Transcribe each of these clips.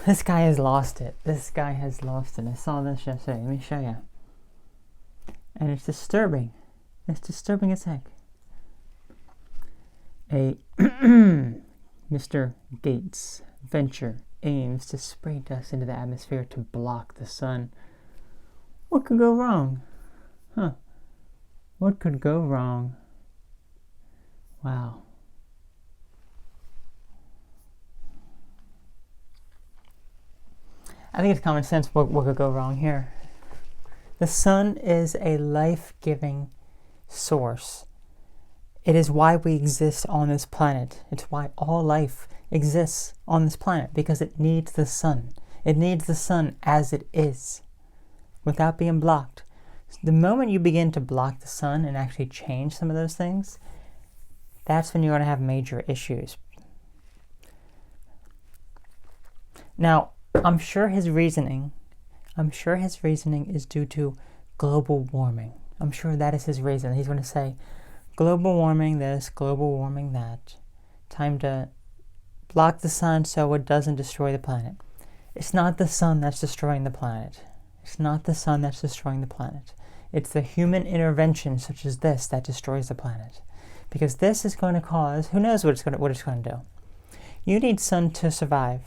this guy has lost it. This guy has lost it. I saw this yesterday. Let me show you. And it's disturbing. It's disturbing as heck. A Mr. Gates venture aims to spray dust into the atmosphere to block the sun. What could go wrong? What could go wrong? Wow. I think it's common sense what could go wrong here. The sun is a life-giving source. It is why we exist on this planet. It's why all life exists on this planet, because it needs the sun. It needs the sun as it is, without being blocked. The moment you begin to block the sun and actually change some of those things, that's when you're going to have major issues. Now, I'm sure his reasoning is due to global warming. I'm sure that is his reason. He's going to say, global warming this, global warming that. Time to block the sun so it doesn't destroy the planet. It's not the sun that's destroying the planet. It's not the sun that's destroying the planet. It's the human intervention such as this that destroys the planet. Because this is going to cause, who knows what it's going to do. You need sun to survive.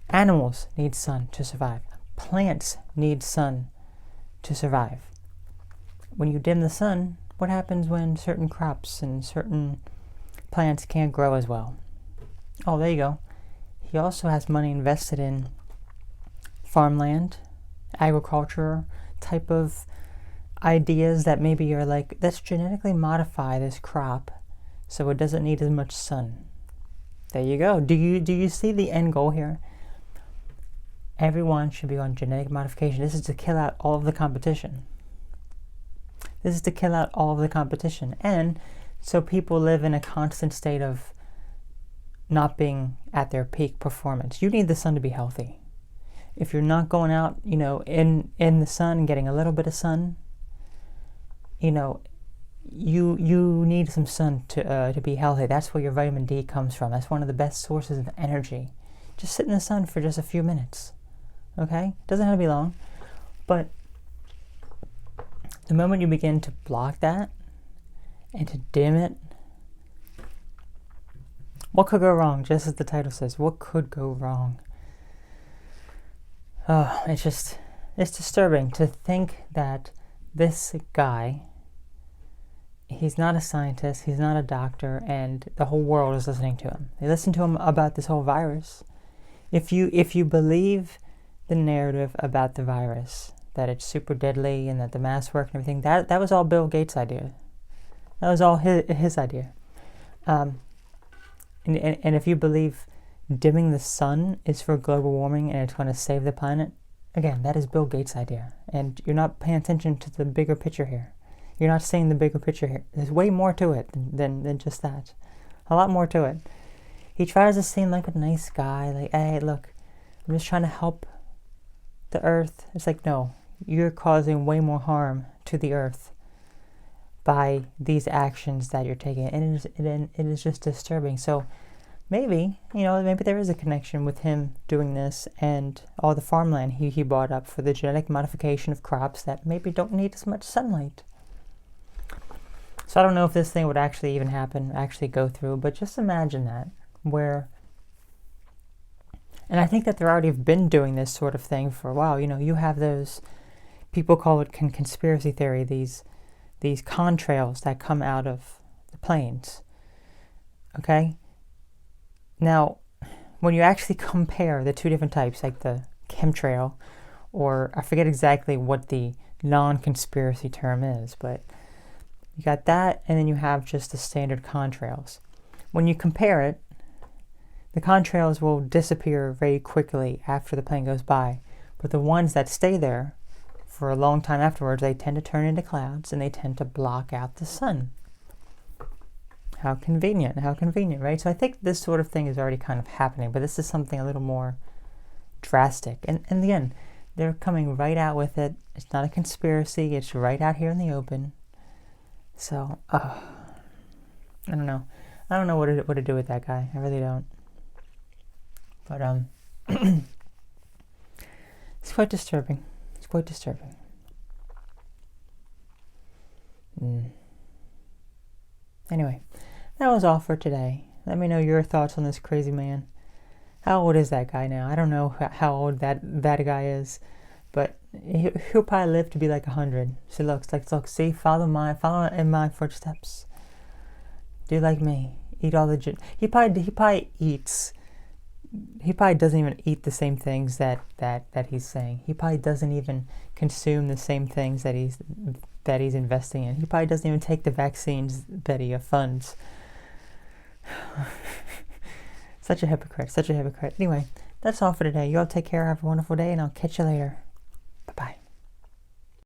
Animals need sun to survive. Plants need sun to survive. When you dim the sun, what happens when certain crops and certain plants can't grow as well? Oh, there you go. He also has money invested in farmland, agriculture type of ideas that maybe you're like, let's genetically modify this crop so it doesn't need as much sun. There you go. Do you see the end goal here? Everyone should be on genetic modification. This is to kill out all of the competition. This is to kill out all of the competition. And so people live in a constant state of not being at their peak performance. You need the sun to be healthy. If you're not going out, in the sun and getting a little bit of sun, you need some sun to be healthy. That's where your vitamin D comes from. That's one of the best sources of energy. Just sit in the sun for just a few minutes. Okay? Doesn't have to be long. But the moment you begin to block that and to dim it, what could go wrong? Just as the title says, what could go wrong? Oh, it's disturbing to think that this guy, he's not a scientist, he's not a doctor, and the whole world is listening to him. They listen to him about this whole virus. If you believe the narrative about the virus, that it's super deadly and that the masks work and everything, that was all Bill Gates' idea. That was all his idea. And if you believe dimming the sun is for global warming and it's going to save the planet, again, that is Bill Gates' idea. And you're not paying attention to the bigger picture here. You're not seeing the bigger picture here. There's way more to it than just that. A lot more to it. He tries to seem like a nice guy, like, hey, look, I'm just trying to help the earth. It's like, no, you're causing way more harm to the earth by these actions that you're taking. And it is just disturbing. So maybe there is a connection with him doing this and all the farmland he bought up for the genetic modification of crops that maybe don't need as much sunlight. So I don't know if this thing would actually even happen, actually go through, but just imagine that, where, and I think that they already have been doing this sort of thing for a while. You have those, people call it conspiracy theory, these contrails that come out of the planes, okay? Now, when you actually compare the two different types, like the chemtrail, or I forget exactly what the non-conspiracy term is, but you got that, and then you have just the standard contrails. When you compare it, the contrails will disappear very quickly after the plane goes by, but the ones that stay there for a long time afterwards, they tend to turn into clouds, and they tend to block out the sun. How convenient, right? So I think this sort of thing is already kind of happening, but this is something a little more drastic. And again, they're coming right out with it. It's not a conspiracy. It's right out here in the open. So, I don't know. I don't know what to do with that guy. I really don't. But It's quite disturbing. It's quite disturbing. Anyway, that was all for today. Let me know your thoughts on this crazy man. How old is that guy now? I don't know how old that guy is, but he'll probably live to be like 100. See, look, see, follow in my footsteps. Do like me. Eat all the he probably eats. He probably doesn't even eat the same things that he's saying. He probably doesn't even consume the same things that he's investing in. He probably doesn't even take the vaccines that he funds. Such a hypocrite. Anyway, that's all for today. You all take care. Have a wonderful day, and I'll catch you later.